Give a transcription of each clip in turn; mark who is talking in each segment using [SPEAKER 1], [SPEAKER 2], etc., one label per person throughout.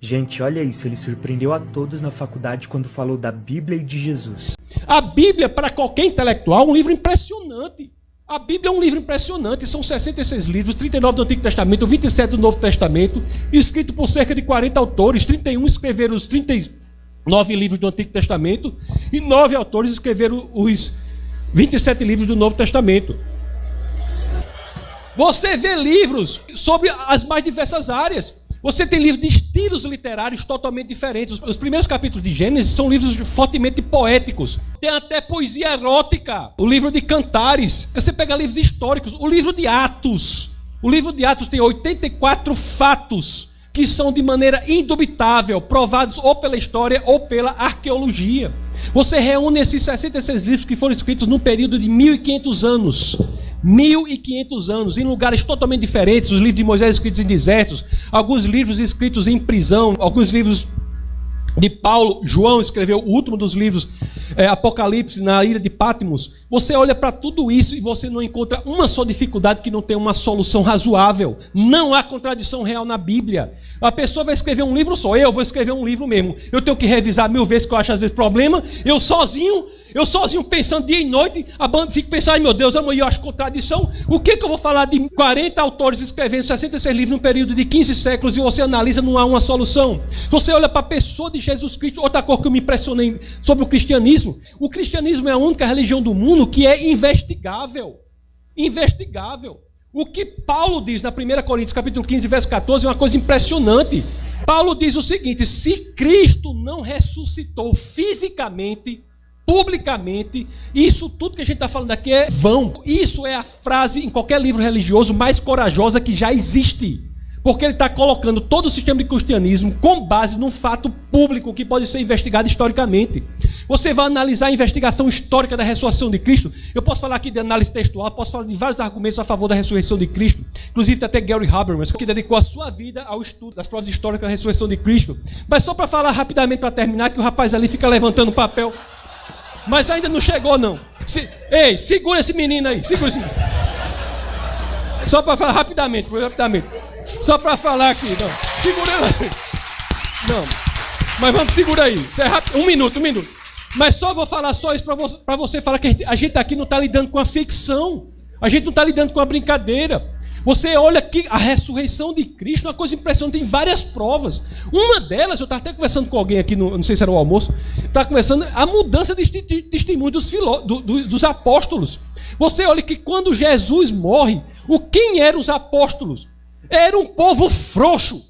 [SPEAKER 1] Gente, olha isso, ele surpreendeu a todos na faculdade quando falou da Bíblia e de Jesus.
[SPEAKER 2] A Bíblia, para qualquer intelectual, é um livro impressionante. A Bíblia é um livro impressionante. São 66 livros, 39 do Antigo Testamento, 27 do Novo Testamento, escrito por cerca de 40 autores. 31 escreveram os 39 livros do Antigo Testamento e 9 autores escreveram os 27 livros do Novo Testamento. Você vê livros sobre as mais diversas áreas. Você tem livros de estilos literários totalmente diferentes. Os primeiros capítulos de Gênesis são livros fortemente poéticos. Tem até poesia erótica. O livro de Cantares. Você pega livros históricos. O livro de Atos. O livro de Atos tem 84 fatos que são de maneira indubitável provados ou pela história ou pela arqueologia. Você reúne esses 66 livros que foram escritos num período de 1.500 anos. 1.500 anos, em lugares totalmente diferentes. Os livros de Moisés escritos em desertos, alguns livros escritos em prisão, alguns livros de Paulo. João escreveu o último dos livros, Apocalipse, na ilha de Patmos. Você olha para tudo isso e você não encontra uma só dificuldade que não tenha uma solução razoável. Não há contradição real na Bíblia. A pessoa vai escrever um livro só, eu vou escrever um livro mesmo. Eu tenho que revisar 1000 vezes, que eu acho às vezes problema. Eu sozinho pensando dia e noite, fico pensando, ai meu Deus, eu acho contradição. O que eu vou falar de 40 autores escrevendo 66 livros num período de 15 séculos e você analisa, não há uma solução. Você olha para a pessoa de Jesus Cristo. Outra coisa que eu me impressionei sobre o cristianismo é a única religião do mundo que é investigável. Investigável. O que Paulo diz na 1 Coríntios capítulo 15, verso 14 é uma coisa impressionante. Paulo diz o seguinte: se Cristo não ressuscitou fisicamente, publicamente, isso tudo que a gente está falando aqui é vão. Isso é a frase em qualquer livro religioso mais corajosa que já existe. Porque ele está colocando todo o sistema de cristianismo com base num fato público que pode ser investigado historicamente. Você vai analisar a investigação histórica da ressurreição de Cristo. Eu posso falar aqui de análise textual, posso falar de vários argumentos a favor da ressurreição de Cristo. Inclusive tem até Gary Habermas, que dedicou a sua vida ao estudo das provas históricas da ressurreição de Cristo. Mas só para falar rapidamente, para terminar, que o rapaz ali fica levantando o papel. Mas ainda não chegou, não. Ei, segura esse menino aí. Segura esse menino. Só para falar rapidamente. Só para falar aqui. Não. Segura ele aí. Não. Mas vamos, segura aí. Isso é rápido. Um minuto. Mas só vou falar só isso para você falar que a gente aqui não está lidando com a ficção. A gente não está lidando com a brincadeira. Você olha que a ressurreição de Cristo é uma coisa impressionante, tem várias provas. Uma delas, eu estava até conversando com alguém aqui, não sei se era o almoço, estava conversando, a mudança de testemunho dos apóstolos. Você olha que quando Jesus morre, quem eram os apóstolos? Era um povo frouxo,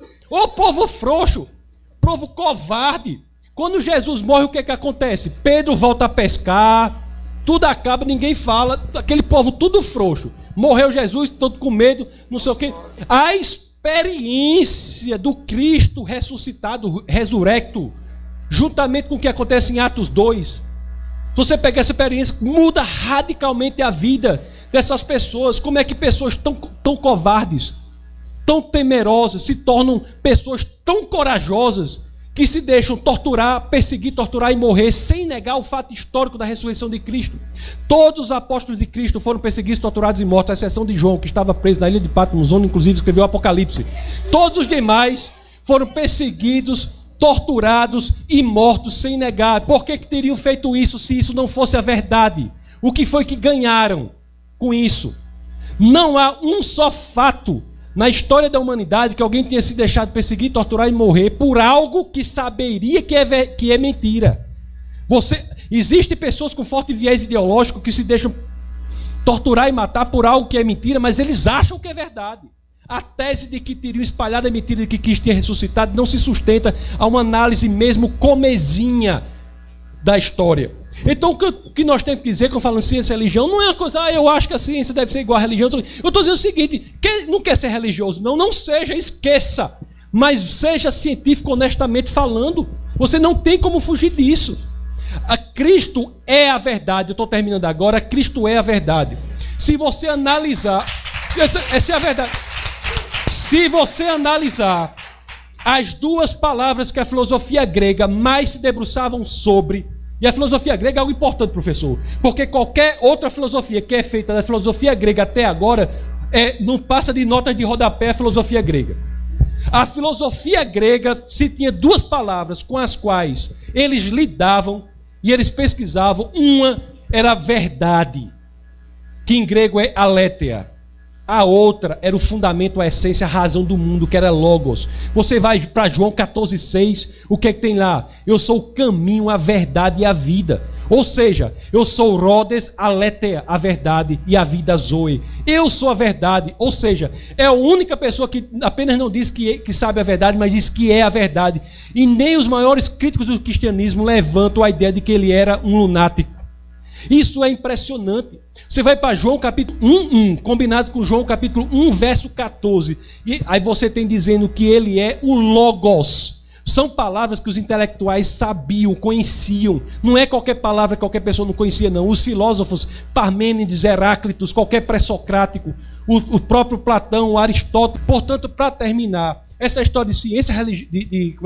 [SPEAKER 2] povo covarde. Quando Jesus morre, o que acontece? Pedro volta a pescar, tudo acaba, ninguém fala, aquele povo tudo frouxo. Morreu Jesus, todo com medo, não sei o quê. A experiência do Cristo ressuscitado, ressurrecto, juntamente com o que acontece em Atos 2, se você pegar essa experiência, muda radicalmente a vida dessas pessoas. Como é que pessoas tão covardes, tão temerosas, se tornam pessoas tão corajosas, que se deixam perseguir, torturar e morrer sem negar o fato histórico da ressurreição de Cristo. Todos os apóstolos de Cristo foram perseguidos, torturados e mortos, à exceção de João, que estava preso na ilha de Patmos, onde inclusive escreveu o Apocalipse. Todos os demais foram perseguidos, torturados e mortos sem negar. Por que teriam feito isso se isso não fosse a verdade? O que foi que ganharam com isso? Não há um só fato na história da humanidade que alguém tenha se deixado perseguir, torturar e morrer por algo que saberia que é mentira. Existem pessoas com forte viés ideológico que se deixam torturar e matar por algo que é mentira, mas eles acham que é verdade. A tese de que teriam espalhado a mentira de que Cristo tinha ressuscitado não se sustenta a uma análise mesmo comezinha da história. Então o que nós temos que dizer, quando falamos ciência e religião, não é uma coisa, eu acho que a ciência deve ser igual à religião. Eu estou dizendo o seguinte: não quer ser religioso, não seja, esqueça, mas seja científico honestamente falando. Você não tem como fugir disso. Cristo é a verdade. Eu estou terminando agora. Cristo é a verdade. Se você analisar, essa é a verdade. Se você analisar as duas palavras que a filosofia grega mais se debruçavam sobre. E a filosofia grega é algo importante, professor, porque qualquer outra filosofia que é feita da filosofia grega até agora não passa de notas de rodapé a filosofia grega. A filosofia grega se tinha duas palavras com as quais eles lidavam e eles pesquisavam. Uma era a verdade, que em grego é aletheia. A outra era o fundamento, a essência, a razão do mundo, que era logos. Você vai para João 14,6, o que é que tem lá? Eu sou o caminho, a verdade e a vida. Ou seja, eu sou Rhodes, aletheia, a verdade, e a vida, Zoe. Eu sou a verdade, ou seja, é a única pessoa que apenas não diz que sabe a verdade, mas diz que é a verdade. E nem os maiores críticos do cristianismo levantam a ideia de que ele era um lunático. Isso é impressionante. Você vai para João capítulo 1, combinado com João capítulo 1, verso 14. E aí você tem dizendo que ele é o Logos. São palavras que os intelectuais sabiam, conheciam. Não é qualquer palavra que qualquer pessoa não conhecia, não. Os filósofos, Parmênides, Heráclitos, qualquer pré-socrático, o próprio Platão, Aristóteles. Portanto, para terminar, essa história de ciência,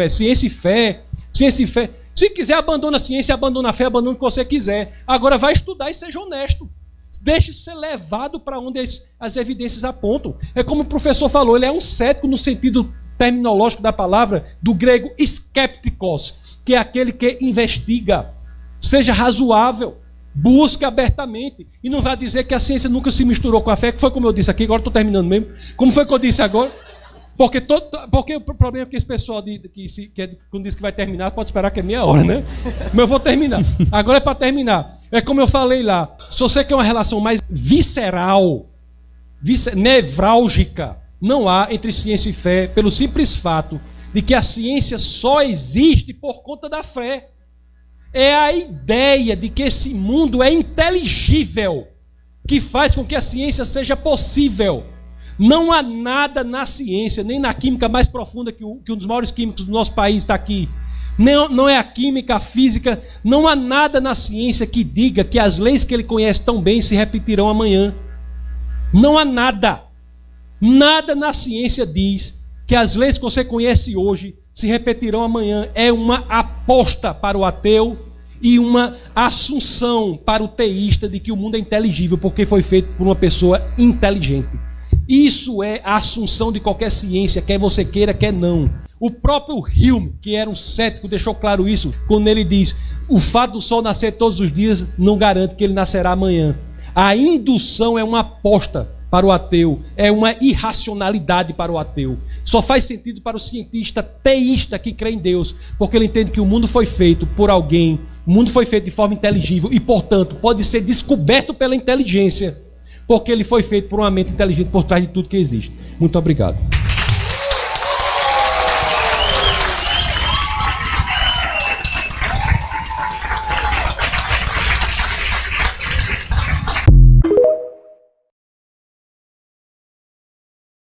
[SPEAKER 2] ciência e fé, se quiser, abandona a ciência, abandona a fé, abandona o que você quiser. Agora vai estudar e seja honesto. Deixe ser levado para onde as evidências apontam. É como o professor falou, ele é um cético no sentido terminológico da palavra, do grego skeptikos, que é aquele que investiga. Seja razoável, busque abertamente. E não vai dizer que a ciência nunca se misturou com a fé, que foi como eu disse aqui, agora estou terminando mesmo. Como foi que eu disse agora? Porque o problema é que esse pessoal quando diz que vai terminar, pode esperar que é meia hora, né? Mas eu vou terminar. Agora é para terminar. É como eu falei lá. Se você quer uma relação mais visceral, nevrálgica, não há entre ciência e fé, pelo simples fato de que a ciência só existe por conta da fé. É a ideia de que esse mundo é inteligível que faz com que a ciência seja possível. Não há nada na ciência, nem na química mais profunda, que um dos maiores químicos do nosso país está aqui. Não é a química, a física. Não há nada na ciência que diga que as leis que ele conhece tão bem se repetirão amanhã. Não há nada. Nada na ciência diz que as leis que você conhece hoje se repetirão amanhã. É uma aposta para o ateu e uma assunção para o teísta de que o mundo é inteligível porque foi feito por uma pessoa inteligente. Isso é a assunção de qualquer ciência, quer você queira, quer não. O próprio Hume, que era um cético, deixou claro isso quando ele diz: o fato do sol nascer todos os dias não garante que ele nascerá amanhã. A indução é uma aposta para o ateu, é uma irracionalidade para o ateu. Só faz sentido para o cientista teísta que crê em Deus, porque ele entende que o mundo foi feito por alguém, o mundo foi feito de forma inteligível e, portanto, pode ser descoberto pela inteligência, porque ele foi feito por uma mente inteligente por trás de tudo que existe. Muito obrigado.